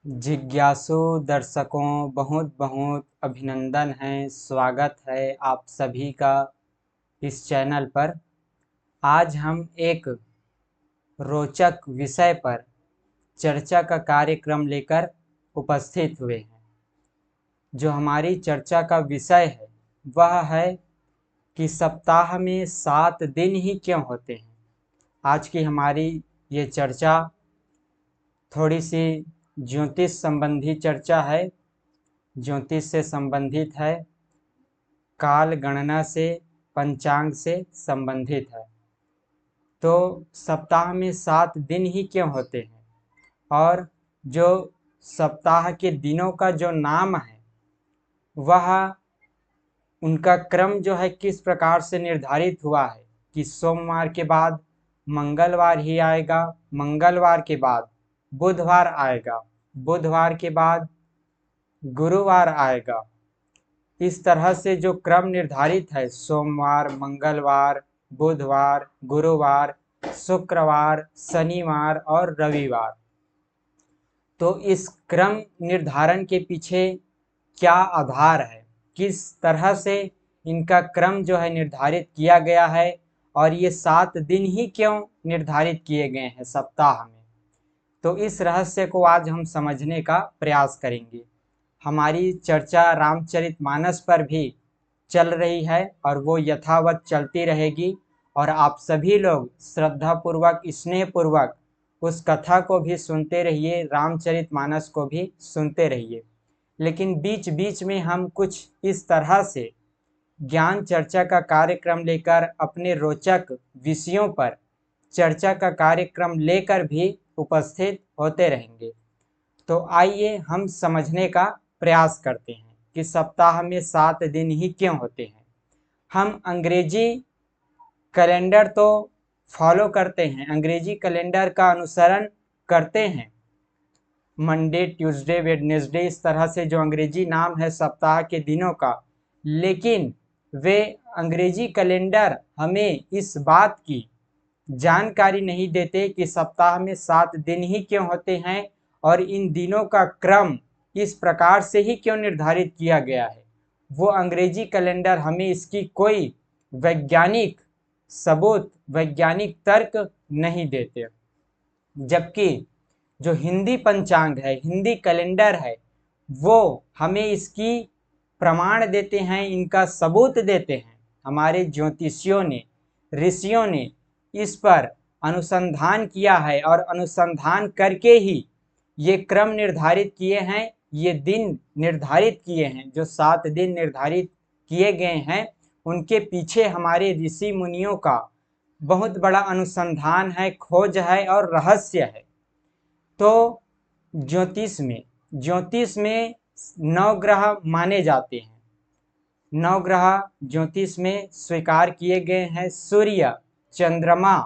जिज्ञासु दर्शकों बहुत बहुत अभिनंदन है, स्वागत है आप सभी का इस चैनल पर। आज हम एक रोचक विषय पर चर्चा का कार्यक्रम लेकर उपस्थित हुए हैं। जो हमारी चर्चा का विषय है वह है कि सप्ताह में 7 दिन ही क्यों होते हैं। आज की हमारी ये चर्चा थोड़ी सी ज्योतिष संबंधी चर्चा है, ज्योतिष से संबंधित है, काल गणना से, पंचांग से संबंधित है। तो सप्ताह में 7 दिन ही क्यों होते हैं और जो सप्ताह के दिनों का जो नाम है वह उनका क्रम जो है किस प्रकार से निर्धारित हुआ है कि सोमवार के बाद मंगलवार ही आएगा, मंगलवार के बाद बुधवार आएगा, बुधवार के बाद गुरुवार आएगा। इस तरह से जो क्रम निर्धारित है, सोमवार, मंगलवार, बुधवार, गुरुवार, शुक्रवार, शनिवार और रविवार, तो इस क्रम निर्धारण के पीछे क्या आधार है, किस तरह से इनका क्रम जो है निर्धारित किया गया है और ये 7 दिन ही क्यों निर्धारित किए गए हैं सप्ताह में। तो इस रहस्य को आज हम समझने का प्रयास करेंगे। हमारी चर्चा रामचरितमानस पर भी चल रही है और वो यथावत चलती रहेगी और आप सभी लोग श्रद्धापूर्वक, स्नेहपूर्वक उस कथा को भी सुनते रहिए, रामचरितमानस को भी सुनते रहिए। लेकिन बीच बीच में हम कुछ इस तरह से ज्ञान चर्चा का कार्यक्रम लेकर, अपने रोचक विषयों पर चर्चा का कार्यक्रम लेकर भी उपस्थित होते रहेंगे। तो आइए हम समझने का प्रयास करते हैं कि सप्ताह में 7 दिन ही क्यों होते हैं। हम अंग्रेजी कैलेंडर तो फॉलो करते हैं, अंग्रेजी कैलेंडर का अनुसरण करते हैं। मंडे, ट्यूसडे, वेडनेसडे, इस तरह से जो अंग्रेजी नाम है सप्ताह के दिनों का, लेकिन वे अंग्रेजी कैलेंडर हमें इस बात की जानकारी नहीं देते कि सप्ताह में 7 दिन ही क्यों होते हैं और इन दिनों का क्रम इस प्रकार से ही क्यों निर्धारित किया गया है। वो अंग्रेजी कैलेंडर हमें इसकी कोई वैज्ञानिक सबूत, वैज्ञानिक तर्क नहीं देते। जबकि जो हिंदी पंचांग है, हिंदी कैलेंडर है, वो हमें इसकी प्रमाण देते हैं, इनका सबूत देते हैं। हमारे ज्योतिषियों ने, ऋषियों ने इस पर अनुसंधान किया है और अनुसंधान करके ही ये क्रम निर्धारित किए हैं, ये दिन निर्धारित किए हैं। जो 7 दिन निर्धारित किए गए हैं उनके पीछे हमारे ऋषि मुनियों का बहुत बड़ा अनुसंधान है, खोज है और रहस्य है। तो ज्योतिष में 9 ग्रह माने जाते हैं। 9 ग्रह ज्योतिष में स्वीकार किए गए हैं। सूर्य, चंद्रमा,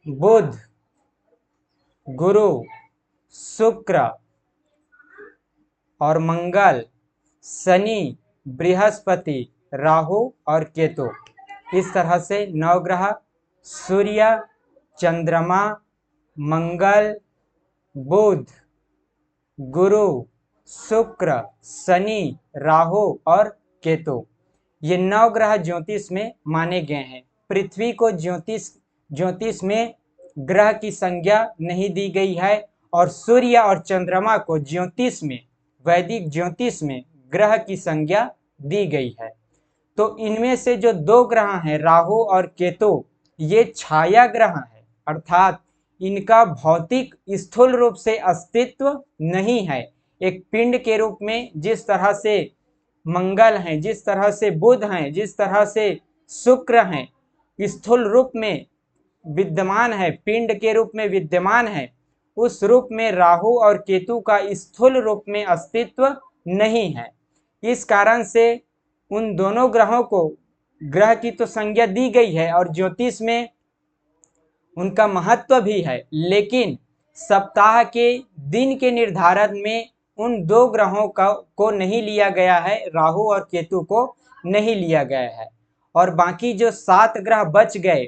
बुध, गुरु, शुक्र और मंगल, शनि, बृहस्पति, राहु और केतु। इस तरह से 9 ग्रह सूर्य, चंद्रमा, मंगल, बुध, गुरु, शुक्र, शनि, राहु और केतु, ये 9 ग्रह ज्योतिष में माने गए हैं। पृथ्वी को ज्योतिष में ग्रह की संज्ञा नहीं दी गई है और सूर्य और चंद्रमा को ज्योतिष में, वैदिक ज्योतिष में ग्रह की संज्ञा दी गई है। तो इनमें से जो 2 ग्रह हैं, राहु और केतु, ये छाया ग्रह हैं, अर्थात इनका भौतिक स्थूल रूप से अस्तित्व नहीं है। एक पिंड के रूप में जिस तरह से मंगल हैं, जिस तरह से बुध हैं, जिस तरह से शुक्र हैं, स्थूल रूप में विद्यमान है, पिंड के रूप में विद्यमान है, उस रूप में राहु और केतु का स्थूल रूप में अस्तित्व नहीं है। इस कारण से उन दोनों ग्रहों को ग्रह की तो संज्ञा दी गई है और ज्योतिष में उनका महत्व भी है, लेकिन सप्ताह के दिन के निर्धारण में उन 2 ग्रहों को नहीं लिया गया है, राहु और केतु को नहीं लिया गया है। और बाकी जो 7 ग्रह बच गए,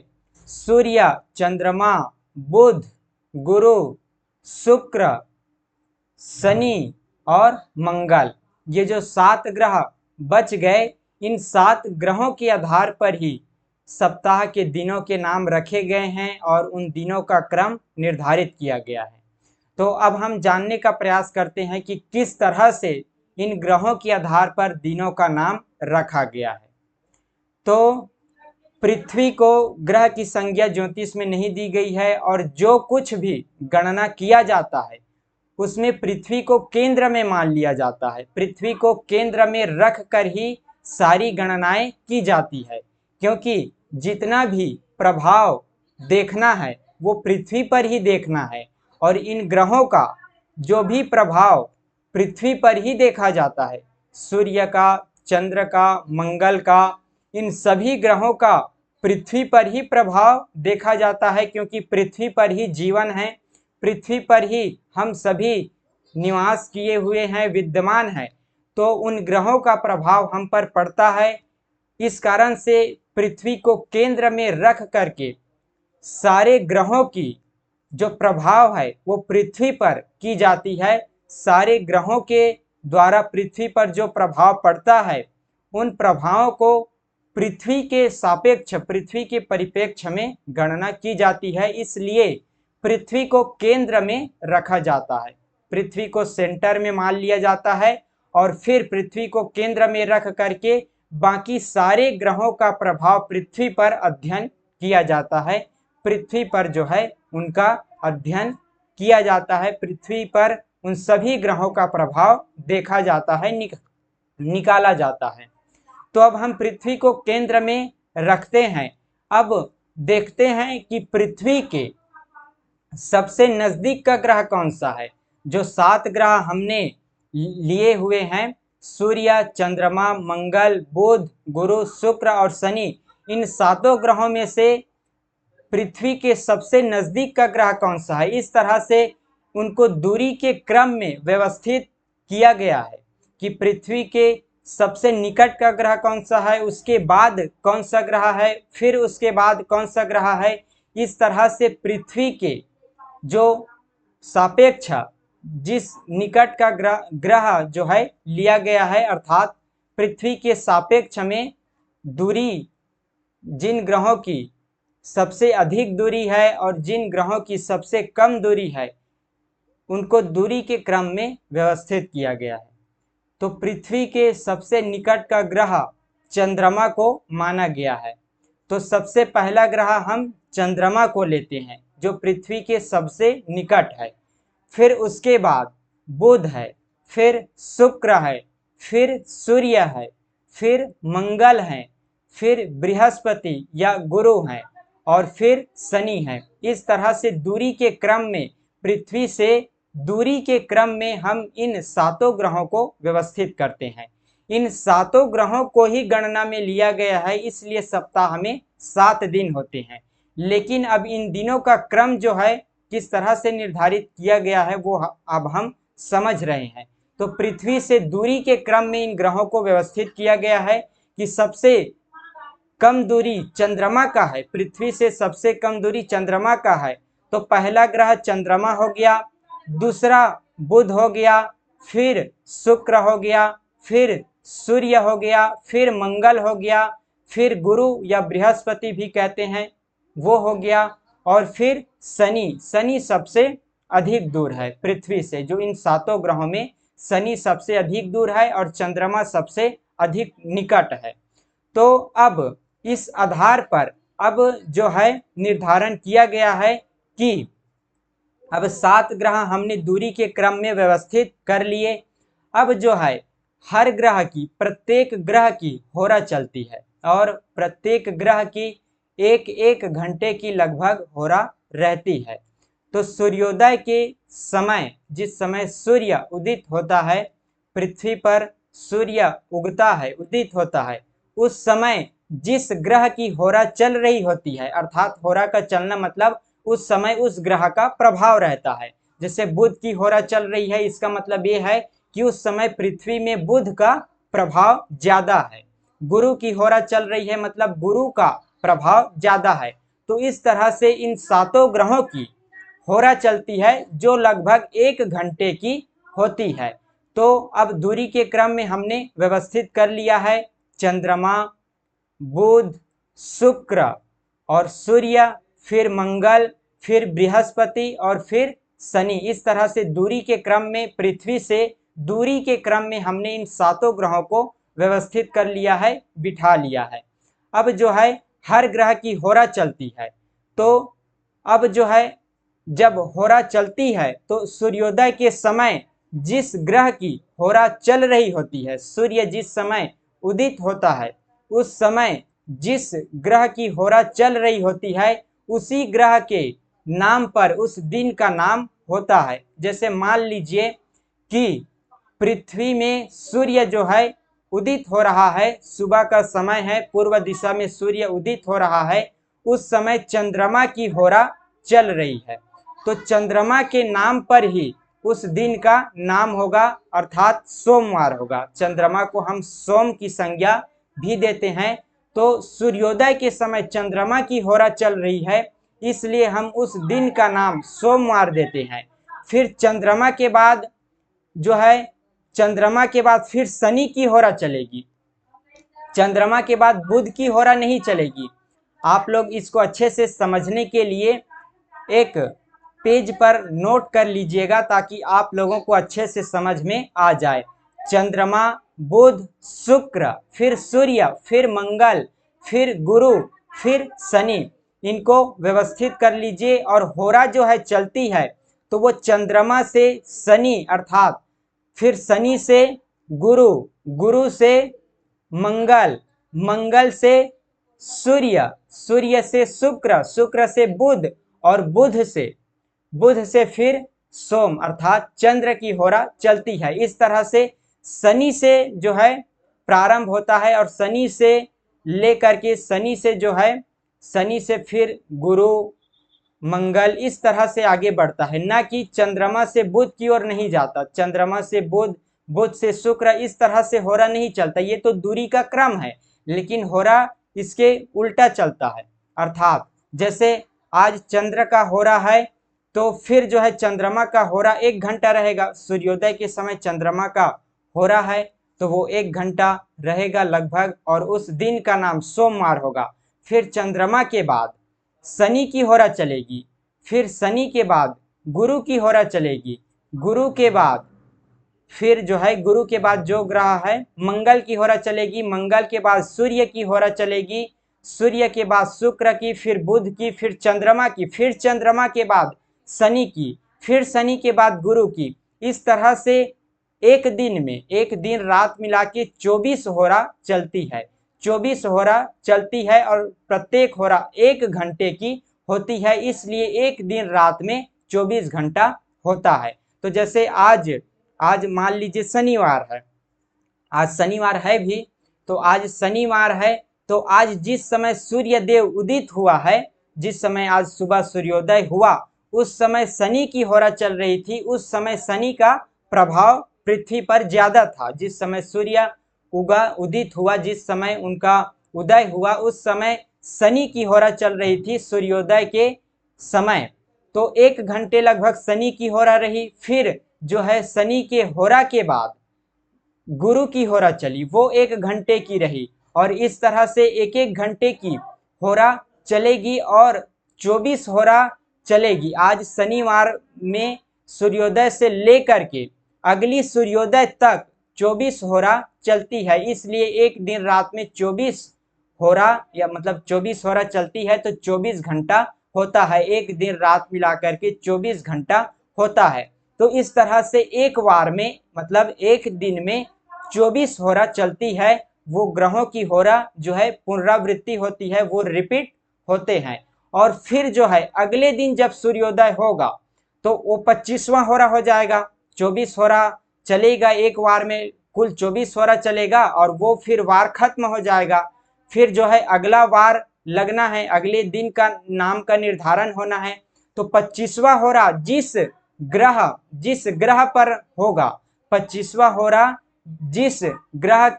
सूर्य, चंद्रमा, बुध, गुरु, शुक्र, शनि और मंगल, ये जो 7 ग्रह बच गए, इन 7 ग्रहों के आधार पर ही सप्ताह के दिनों के नाम रखे गए हैं और उन दिनों का क्रम निर्धारित किया गया है। तो अब हम जानने का प्रयास करते हैं कि किस तरह से इन ग्रहों के आधार पर दिनों का नाम रखा गया है। तो पृथ्वी को ग्रह की संज्ञा ज्योतिष में नहीं दी गई है और जो कुछ भी गणना किया जाता है उसमें पृथ्वी को केंद्र में मान लिया जाता है। पृथ्वी को केंद्र में रख कर ही सारी गणनाएं की जाती है, क्योंकि जितना भी प्रभाव देखना है वो पृथ्वी पर ही देखना है और इन ग्रहों का जो भी प्रभाव पृथ्वी पर ही देखा जाता है, सूर्य का, चंद्र का, मंगल का, इन सभी ग्रहों का पृथ्वी पर ही प्रभाव देखा जाता है, क्योंकि पृथ्वी पर ही जीवन है, पृथ्वी पर ही हम सभी निवास किए हुए हैं, विद्यमान है। तो उन ग्रहों का प्रभाव हम पर पड़ता है। इस कारण से पृथ्वी को केंद्र में रख करके सारे ग्रहों की जो प्रभाव है वो पृथ्वी पर की जाती है। सारे ग्रहों के द्वारा पृथ्वी पर जो प्रभाव पड़ता है उन प्रभावों को पृथ्वी के सापेक्ष, पृथ्वी के परिप्रेक्ष्य में गणना की जाती है। इसलिए पृथ्वी को केंद्र में रखा जाता है, पृथ्वी को सेंटर में मान लिया जाता है और फिर पृथ्वी को केंद्र में रख करके बाकी सारे ग्रहों का प्रभाव पृथ्वी पर अध्ययन किया जाता है। पृथ्वी पर जो है उनका अध्ययन किया जाता है, पृथ्वी पर उन सभी ग्रहों का प्रभाव देखा जाता है, निकाला जाता है। तो अब हम पृथ्वी को केंद्र में रखते हैं। अब देखते हैं कि पृथ्वी के सबसे नजदीक का ग्रह कौन सा है। जो 7 ग्रह हमने लिए हुए हैं, सूर्य, चंद्रमा, मंगल, बुध, गुरु, शुक्र और शनि, इन 7 ग्रहों में से पृथ्वी के सबसे नजदीक का ग्रह कौन सा है। इस तरह से उनको दूरी के क्रम में व्यवस्थित किया गया है कि पृथ्वी के सबसे निकट का ग्रह कौन सा है, उसके बाद कौन सा ग्रह है, फिर उसके बाद कौन सा ग्रह है। इस तरह से पृथ्वी के जो सापेक्ष, जिस निकट का ग्रह जो है लिया गया है, अर्थात पृथ्वी के सापेक्ष में दूरी, जिन ग्रहों की सबसे अधिक दूरी है और जिन ग्रहों की सबसे कम दूरी है, उनको दूरी के क्रम में व्यवस्थित किया गया है। तो पृथ्वी के सबसे निकट का ग्रह चंद्रमा को माना गया है। तो सबसे पहला ग्रह हम चंद्रमा को लेते हैं जो पृथ्वी के सबसे निकट है। फिर उसके बाद बुध है, फिर शुक्र है, फिर सूर्य है, फिर मंगल है, फिर बृहस्पति या गुरु है और फिर शनि है। इस तरह से दूरी के क्रम में, पृथ्वी से दूरी के क्रम में हम इन 7 ग्रहों को व्यवस्थित करते हैं। इन 7 ग्रहों को ही गणना में लिया गया है, इसलिए सप्ताह में 7 दिन होते हैं। लेकिन अब इन दिनों का क्रम जो है किस तरह से निर्धारित किया गया है वो अब हम समझ रहे हैं। तो पृथ्वी से दूरी के क्रम में इन ग्रहों को व्यवस्थित किया गया है कि सबसे कम दूरी चंद्रमा का है, पृथ्वी से सबसे कम दूरी चंद्रमा का है। तो पहला ग्रह चंद्रमा हो गया, दूसरा बुध हो गया, फिर शुक्र हो गया, फिर सूर्य हो गया, फिर मंगल हो गया, फिर गुरु या बृहस्पति भी कहते हैं वो हो गया, और फिर शनि। शनि सबसे अधिक दूर है पृथ्वी से। जो इन 7 ग्रहों में शनि सबसे अधिक दूर है और चंद्रमा सबसे अधिक निकट है। तो अब इस आधार पर अब जो है निर्धारण किया गया है कि अब 7 ग्रह हमने दूरी के क्रम में व्यवस्थित कर लिए। अब जो है हर ग्रह की, प्रत्येक ग्रह की होरा चलती है और प्रत्येक ग्रह की एक एक घंटे की लगभग होरा रहती है। तो सूर्योदय के समय, जिस समय सूर्य उदित होता है, पृथ्वी पर सूर्य उगता है, उदित होता है, उस समय जिस ग्रह की होरा चल रही होती है, अर्थात होरा का चलना मतलब उस समय उस ग्रह का प्रभाव रहता है। जैसे बुध की होरा चल रही है, इसका मतलब ये है कि उस समय पृथ्वी में बुध का प्रभाव ज्यादा है। गुरु की होरा चल रही है मतलब गुरु का प्रभाव ज्यादा है। तो इस तरह से इन 7 ग्रहों की होरा चलती है जो लगभग 1 घंटे की होती है। तो अब दूरी के क्रम में हमने व्यवस्थित कर लिया है चंद्रमा, बुध, शुक्र और सूर्य, फिर मंगल, फिर बृहस्पति और फिर शनि। इस तरह से दूरी के क्रम में, पृथ्वी से दूरी के क्रम में हमने इन सातों ग्रहों को व्यवस्थित कर लिया है, बिठा लिया है। अब जो है हर ग्रह की होरा चलती है। तो अब जो है जब होरा चलती है तो सूर्योदय के समय जिस ग्रह की होरा चल रही होती है, सूर्य जिस समय उदित होता है उस समय जिस ग्रह की होरा चल रही होती है उसी ग्रह के नाम पर उस दिन का नाम होता है। जैसे मान लीजिए कि पृथ्वी में सूर्य जो है उदित हो रहा है, सुबह का समय है, पूर्व दिशा में सूर्य उदित हो रहा है, उस समय चंद्रमा की होरा चल रही है। तो चंद्रमा के नाम पर ही उस दिन का नाम होगा, अर्थात सोमवार होगा। चंद्रमा को हम सोम की संज्ञा भी देते हैं। तो सूर्योदय के समय चंद्रमा की होरा चल रही है, इसलिए हम उस दिन का नाम सोमवार देते हैं। फिर चंद्रमा के बाद जो है, चंद्रमा के बाद फिर शनि की होरा चलेगी, चंद्रमा के बाद बुध की होरा नहीं चलेगी। आप लोग इसको अच्छे से समझने के लिए एक पेज पर नोट कर लीजिएगा ताकि आप लोगों को अच्छे से समझ में आ जाए। चंद्रमा, बुध, शुक्र, फिर सूर्य, फिर मंगल, फिर गुरु, फिर शनि, इनको व्यवस्थित कर लीजिए। और होरा जो है चलती है तो वो चंद्रमा से शनि, अर्थात फिर शनि से गुरु, गुरु से मंगल, मंगल से सूर्य, सूर्य से शुक्र, शुक्र से बुध और बुध से फिर सोम, अर्थात चंद्र की होरा चलती है। इस तरह से शनि से जो है प्रारंभ होता है और शनि से लेकर के शनि से जो है, शनि से फिर गुरु, मंगल, इस तरह से आगे बढ़ता है, ना कि चंद्रमा से बुध की ओर नहीं जाता। चंद्रमा से बुध, बुध से शुक्र, इस तरह से होरा नहीं चलता। ये तो दूरी का क्रम है, लेकिन होरा इसके उल्टा चलता है। अर्थात जैसे आज चंद्र का होरा है तो फिर जो है चंद्रमा का होरा 1 घंटा रहेगा। सूर्योदय के समय चंद्रमा का होरा है तो वो 1 घंटा रहेगा लगभग, और उस दिन का नाम सोमवार होगा। फिर चंद्रमा के बाद शनि की होरा चलेगी, फिर शनि के बाद गुरु की होरा चलेगी, गुरु के बाद फिर जो है, गुरु के बाद जो ग्रह है मंगल की होरा चलेगी, मंगल के बाद सूर्य की होरा चलेगी, सूर्य के बाद शुक्र की, फिर बुध की, फिर चंद्रमा की, फिर चंद्रमा के बाद शनि की, फिर शनि के बाद गुरु की। इस तरह से एक दिन में, एक दिन रात मिला के 24 होरा चलती है। 24 होरा चलती है और प्रत्येक होरा 1 घंटे की होती है, इसलिए एक दिन रात में 24 घंटा होता है। तो जैसे आज मान लीजिए शनिवार है, आज शनिवार है भी, तो आज शनिवार है तो आज जिस समय सूर्य देव उदित हुआ है, जिस समय आज सुबह सूर्योदय हुआ, उस समय शनि की होरा चल रही थी। उस समय शनि का प्रभाव पृथ्वी पर ज्यादा था। जिस समय सूर्य उदित हुआ, जिस समय उनका उदय हुआ, उस समय शनि की होरा चल रही थी सूर्योदय के समय। तो 1 घंटे लगभग शनि की होरा रही। फिर जो है शनि के होरा के बाद गुरु की होरा चली, वो 1 घंटे की रही, और इस तरह से 1-1 घंटे की होरा चलेगी और 24 होरा चलेगी। आज शनिवार में सूर्योदय से लेकर के अगली सूर्योदय तक 24 होरा चलती है, इसलिए एक दिन रात में 24 होरा, या मतलब 24 होरा चलती है तो 24 घंटा होता है। एक दिन रात मिलाकर के 24 घंटा होता है। तो इस तरह से एक बार में, मतलब एक दिन में 24 होरा चलती है। वो ग्रहों की होरा जो है पुनरावृत्ति होती है, वो रिपीट होते हैं। और फिर जो है अगले दिन जब सूर्योदय होगा तो वो 25वां होरा हो जाएगा। 24 होरा चलेगा एक बार में, कुल 24 होरा चलेगा और वो फिर वार खत्म हो जाएगा। फिर जो है अगला वार लगना है, अगले दिन का नाम का निर्धारण होना है। तो 25वां होरा जिस ग्रह पर होगा, 25वां होरा जिस ग्रह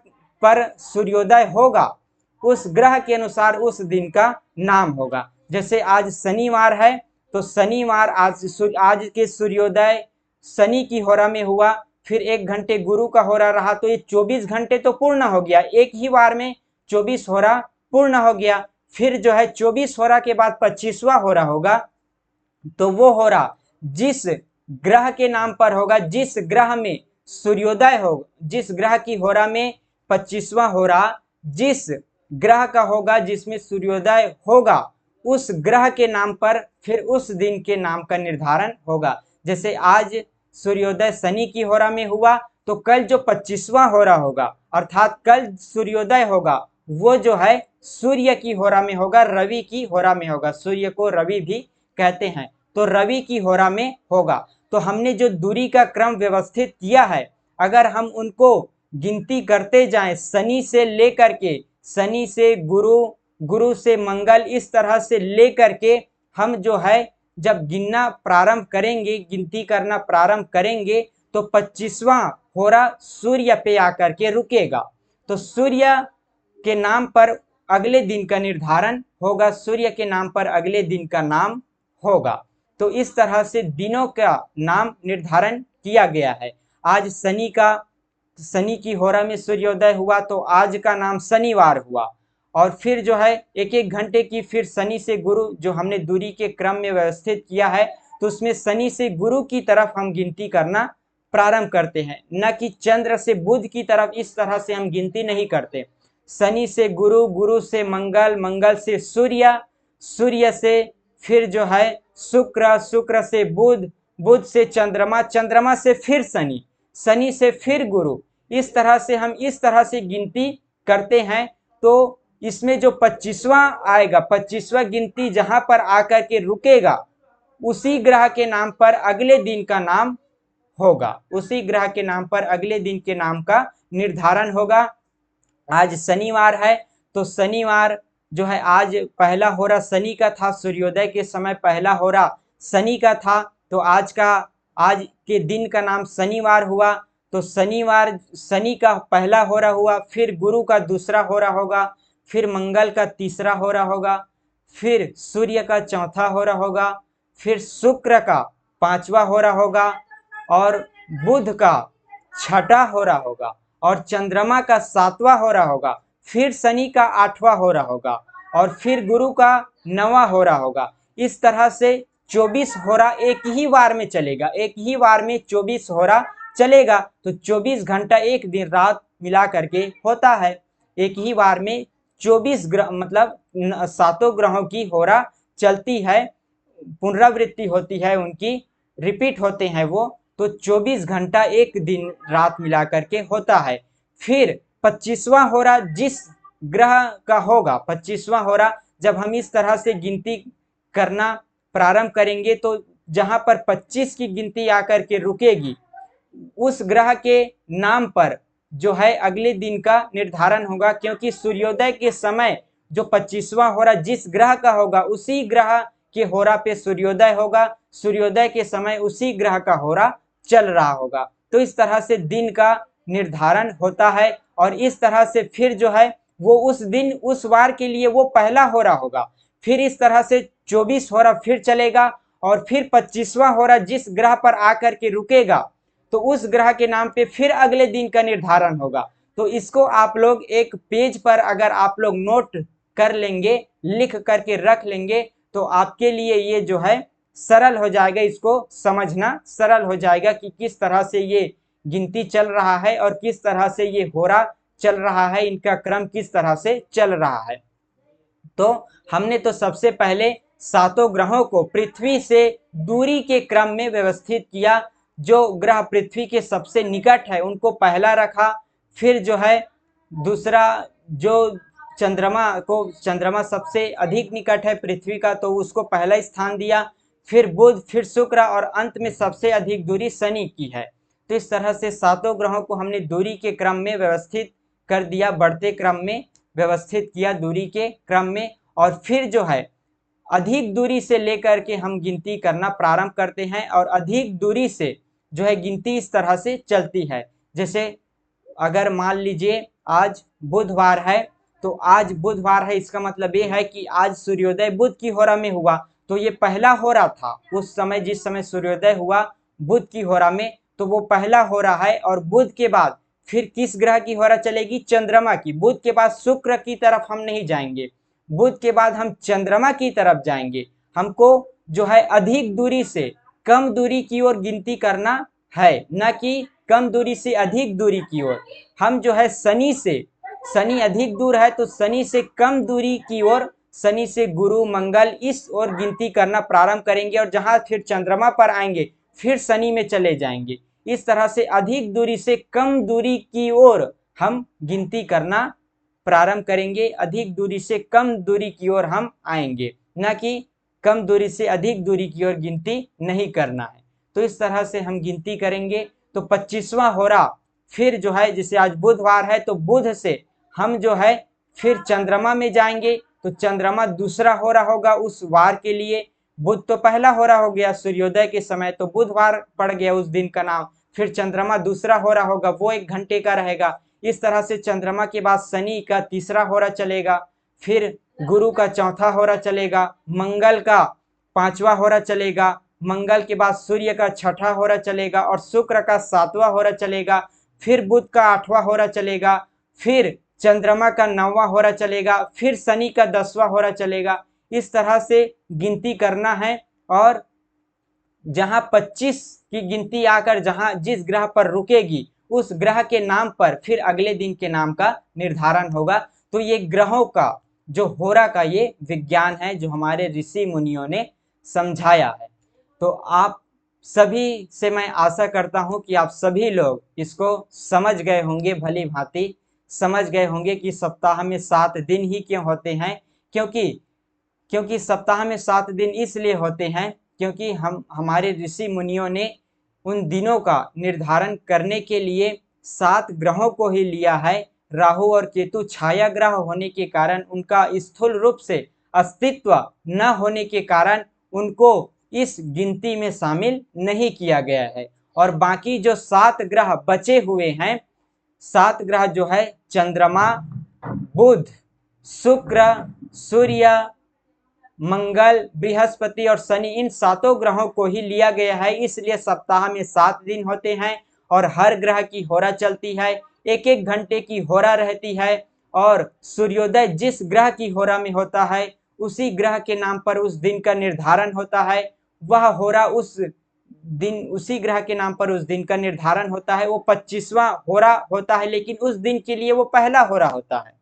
पर सूर्योदय होगा उस ग्रह के अनुसार उस दिन का नाम होगा। जैसे आज शनिवार है तो शनिवार आज के सूर्योदय शनि की होरा में हुआ, फिर 1 घंटे गुरु का होरा रहा, तो ये 24 घंटे तो पूर्ण हो गया, एक ही बार में 24 होरा पूर्ण हो गया। फिर जो है 24 होरा के बाद 25वां होरा होगा, तो वो होरा जिस ग्रह के नाम पर होगा, जिस ग्रह में सूर्योदय हो, जिस ग्रह की होरा में 25वां होरा जिस ग्रह का होगा जिसमें सूर्योदय होगा, उस ग्रह के नाम पर फिर उस दिन के नाम का निर्धारण होगा। जैसे आज सूर्योदय शनि की होरा में हुआ, तो कल जो 25वां होरा होगा अर्थात कल सूर्योदय होगा, वो जो है सूर्य की होरा में होगा, रवि की होरा में होगा। सूर्य को रवि भी कहते हैं, तो रवि की होरा में होगा। तो हमने जो दूरी का क्रम व्यवस्थित किया है, अगर हम उनको गिनती करते जाएं, शनि से लेकर के, शनि से गुरु, गुरु से मंगल, इस तरह से लेकर के हम जो है जब गिनना प्रारंभ करेंगे, गिनती करना प्रारंभ करेंगे, तो 25वां होरा सूर्य पे आकर के रुकेगा। तो सूर्य के नाम पर अगले दिन का निर्धारण होगा, सूर्य के नाम पर अगले दिन का नाम होगा। तो इस तरह से दिनों का नाम निर्धारण किया गया है। आज शनि की होरा में सूर्योदय हुआ, तो आज का नाम शनिवार हुआ। और फिर जो है 1-1 घंटे की फिर शनि से गुरु जो हमने दूरी के क्रम में व्यवस्थित किया है, तो उसमें शनि से गुरु की तरफ हम गिनती करना प्रारंभ करते हैं, न कि चंद्र से बुध की तरफ। इस तरह से हम गिनती नहीं करते। शनि से गुरु, गुरु से मंगल, मंगल से सूर्य, सूर्य से फिर जो है शुक्र, शुक्र से बुध, बुध से चंद्रमा, चंद्रमा से फिर शनि, शनि से फिर गुरु। इस तरह से हम इस तरह से गिनती करते हैं। तो इसमें जो 25वां आएगा, 25वां गिनती जहां पर आकर के रुकेगा, उसी ग्रह के नाम पर अगले दिन का नाम होगा, उसी ग्रह के नाम पर अगले दिन के नाम का निर्धारण होगा। आज शनिवार है, तो शनिवार जो है आज पहला होरा शनि का था, सूर्योदय के समय पहला होरा शनि का था, तो आज के दिन का नाम शनिवार हुआ। तो शनिवार शनि का पहला होरा हुआ, फिर गुरु का दूसरा होरा होगा, फिर मंगल का तीसरा होरा होगा, फिर सूर्य का चौथा होरा होगा, फिर शुक्र का 5वां होरा होगा, और बुध का 6ठा होरा होगा, और चंद्रमा का 7वां होरा होगा, फिर शनि का 8वां होरा होगा, और फिर गुरु का 9वां होरा होगा। इस तरह से 24 होरा एक ही बार में चलेगा, एक ही बार में 24 होरा चलेगा। तो 24 घंटा एक दिन रात मिला करके होता है। एक ही बार में 24 ग्रह मतलब 7 ग्रहों की होरा चलती है, पुनरावृत्ति होती है, उनकी रिपीट होते हैं वो। तो 24 घंटा एक दिन रात मिला करके होता है। फिर 25वां होरा जिस ग्रह का होगा, 25वां होरा जब हम इस तरह से गिनती करना प्रारंभ करेंगे, तो जहां पर 25 की गिनती आकर के रुकेगी, उस ग्रह के नाम पर जो है अगले दिन का निर्धारण होगा। क्योंकि सूर्योदय के समय जो 25वां होरा जिस ग्रह का होगा, उसी ग्रह के होरा पे सूर्योदय होगा, सूर्योदय के समय उसी ग्रह का होरा चल रहा होगा। तो इस तरह से दिन का निर्धारण होता है, और इस तरह से फिर जो है वो उस दिन उस वार के लिए वो पहला होरा होगा। फिर इस तरह से 24 होरा फिर चलेगा, और फिर 25वां होरा जिस ग्रह पर आकर के रुकेगा, तो उस ग्रह के नाम पे फिर अगले दिन का निर्धारण होगा। तो इसको आप लोग एक पेज पर अगर आप लोग नोट कर लेंगे, लिख करके रख लेंगे, तो आपके लिए ये जो है सरल हो जाएगा, इसको समझना सरल हो जाएगा कि किस तरह से ये गिनती चल रहा है और किस तरह से ये होरा चल रहा है, इनका क्रम किस तरह से चल रहा है। तो हमने तो सबसे पहले 7 ग्रहों को पृथ्वी से दूरी के क्रम में व्यवस्थित किया। जो ग्रह पृथ्वी के सबसे निकट है उनको पहला रखा, फिर जो है दूसरा जो चंद्रमा सबसे अधिक निकट है पृथ्वी का, तो उसको पहला स्थान दिया, फिर बुध, फिर शुक्र, और अंत में सबसे अधिक दूरी शनि की है। तो इस तरह से 7 ग्रहों को हमने दूरी के क्रम में व्यवस्थित कर दिया, बढ़ते क्रम में व्यवस्थित किया दूरी के क्रम में। और फिर जो है अधिक दूरी से लेकर के हम गिनती करना प्रारंभ करते हैं, और अधिक दूरी से जो है गिनती इस तरह से चलती है। जैसे अगर मान लीजिए आज बुधवार है, तो आज बुधवार है, इसका मतलब ये है कि आज सूर्योदय बुध की होरा में हुआ, तो ये पहला होरा था उस समय जिस समय सूर्योदय हुआ बुध की होरा में, तो वो पहला हो रहा है। और बुध के बाद फिर किस ग्रह की होरा चलेगी? चंद्रमा की। बुध के बाद शुक्र की तरफ हम नहीं जाएंगे, बुध के बाद हम चंद्रमा की तरफ जाएंगे। हमको जो है अधिक दूरी से कम दूरी की ओर गिनती करना है, न कि कम दूरी से अधिक दूरी की ओर। हम जो है शनि से, शनि अधिक दूर है तो शनि से कम दूरी की ओर, शनि से गुरु मंगल, इस ओर गिनती करना प्रारंभ करेंगे। और जहां फिर चंद्रमा पर आएंगे फिर शनि में चले जाएंगे। इस तरह से अधिक दूरी से कम दूरी की ओर हम गिनती करना प्रारंभ करेंगे। अधिक दूरी से कम दूरी की ओर हम आएंगे, न कि कम दूरी से अधिक दूरी की ओर गिनती नहीं करना है। तो इस तरह से हम गिनती करेंगे। तो 25वां होरा फिर जो है, जैसे आज बुधवार है तो बुध से हम जो है फिर चंद्रमा में जाएंगे। तो चंद्रमा दूसरा होरा होगा उस वार के लिए। बुध तो पहला होरा हो गया सूर्योदय के समय, तो बुधवार पड़ गया उस दिन का नाम। फिर चंद्रमा दूसरा होरा होगा, वो 1 घंटे का रहेगा। इस तरह से चंद्रमा के बाद शनि का तीसरा होरा चलेगा, फिर गुरु का चौथा होरा चलेगा, मंगल का 5वां होरा चलेगा, मंगल के बाद सूर्य का 6ठा होरा चलेगा और शुक्र का 7वां होरा चलेगा, फिर बुध का 8वां होरा चलेगा, फिर चंद्रमा का 9वां होरा चलेगा, फिर शनि का 10वां होरा चलेगा। इस तरह से गिनती करना है। और जहां 25 की गिनती आकर जहां जिस ग्रह पर रुकेगी उस ग्रह के नाम पर फिर अगले दिन के नाम का निर्धारण होगा। तो ये ग्रहों का जो होरा का ये विज्ञान है जो हमारे ऋषि मुनियों ने समझाया है। तो आप सभी से मैं आशा करता हूं कि आप सभी लोग इसको समझ गए होंगे, भली भांति समझ गए होंगे कि सप्ताह में 7 दिन ही क्यों होते हैं। क्योंकि सप्ताह में 7 दिन इसलिए होते हैं क्योंकि हमारे ऋषि मुनियों ने उन दिनों का निर्धारण करने के लिए 7 ग्रहों को ही लिया है। राहु और केतु छाया ग्रह होने के कारण, उनका स्थूल रूप से अस्तित्व न होने के कारण उनको इस गिनती में शामिल नहीं किया गया है। और बाकी जो 7 ग्रह बचे हुए हैं, 7 ग्रह जो है चंद्रमा, बुध, शुक्र, सूर्य, मंगल, बृहस्पति और शनि, इन 7 ग्रहों को ही लिया गया है। इसलिए सप्ताह में 7 दिन होते हैं और हर ग्रह की होरा चलती है, 1-1 घंटे की होरा रहती है। और सूर्योदय जिस ग्रह की होरा में होता है उसी ग्रह के नाम पर उस दिन का निर्धारण होता है। वह होरा उस दिन उसी ग्रह के नाम पर उस दिन का निर्धारण होता है। वो 25वां होरा होता है, लेकिन उस दिन के लिए वो पहला होरा होता है।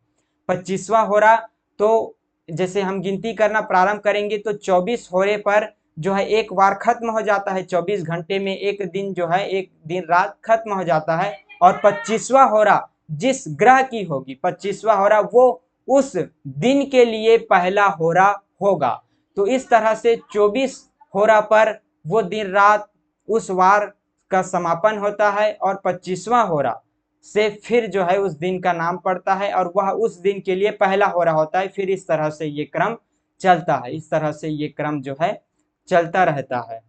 25वां होरा, तो जैसे हम गिनती करना प्रारंभ करेंगे तो 24 होरे पर जो है एक वार खत्म हो जाता है। 24 घंटे में एक दिन जो है, एक दिन रात खत्म हो जाता है। और 25वां होरा जिस ग्रह की होगी, 25वां होरा वो उस दिन के लिए पहला होरा होगा। तो इस तरह से 24 होरा पर वो दिन रात उस वार का समापन होता है और 25वां होरा से फिर जो है उस दिन का नाम पड़ता है और वह उस दिन के लिए पहला होरा होता है। फिर इस तरह से ये क्रम चलता है, इस तरह से ये क्रम जो है चलता रहता है।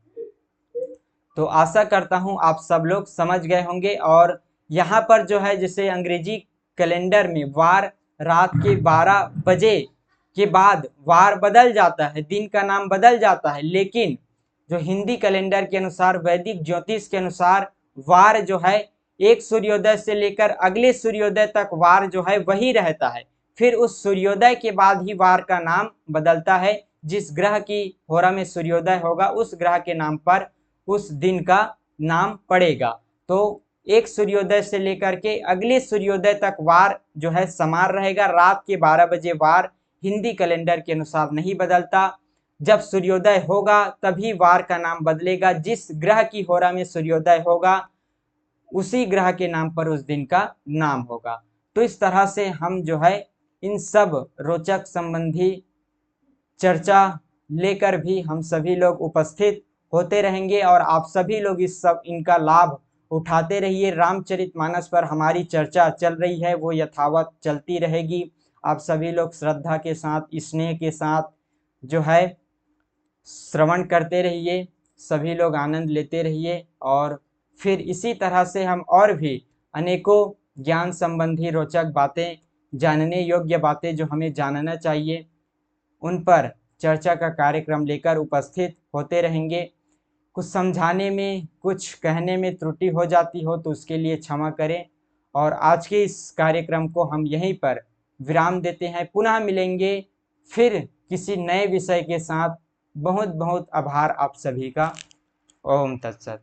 तो आशा करता हूं आप सब लोग समझ गए होंगे। और यहाँ पर जो है, जैसे अंग्रेजी कैलेंडर में वार रात के 12 बजे के बाद वार बदल जाता है, दिन का नाम बदल जाता है। लेकिन जो हिंदी कैलेंडर के अनुसार, वैदिक ज्योतिष के अनुसार, वार जो है एक सूर्योदय से लेकर अगले सूर्योदय तक वार जो है वही रहता है। फिर उस सूर्योदय के बाद ही वार का नाम बदलता है। जिस ग्रह की होरा में सूर्योदय होगा उस ग्रह के नाम पर उस दिन का नाम पड़ेगा। तो एक सूर्योदय से लेकर के अगले सूर्योदय तक वार जो है समान रहेगा। रात के 12 बजे वार हिंदी कैलेंडर के अनुसार नहीं बदलता। जब सूर्योदय होगा तभी वार का नाम बदलेगा। जिस ग्रह की होरा में सूर्योदय होगा उसी ग्रह के नाम पर उस दिन का नाम होगा। तो इस तरह से हम जो है इन सब रोचक संबंधी चर्चा लेकर भी हम सभी लोग उपस्थित होते रहेंगे और आप सभी लोग इनका लाभ उठाते रहिए। रामचरितमानस पर हमारी चर्चा चल रही है, वो यथावत चलती रहेगी। आप सभी लोग श्रद्धा के साथ, स्नेह के साथ जो है श्रवण करते रहिए, सभी लोग आनंद लेते रहिए। और फिर इसी तरह से हम और भी अनेकों ज्ञान संबंधी रोचक बातें, जानने योग्य बातें जो हमें जानना चाहिए, उन पर चर्चा का कार्यक्रम लेकर उपस्थित होते रहेंगे। कुछ समझाने में, कुछ कहने में त्रुटि हो जाती हो तो उसके लिए क्षमा करें। और आज के इस कार्यक्रम को हम यहीं पर विराम देते हैं। पुनः मिलेंगे फिर किसी नए विषय के साथ। बहुत बहुत आभार आप सभी का। ओम तत्सत।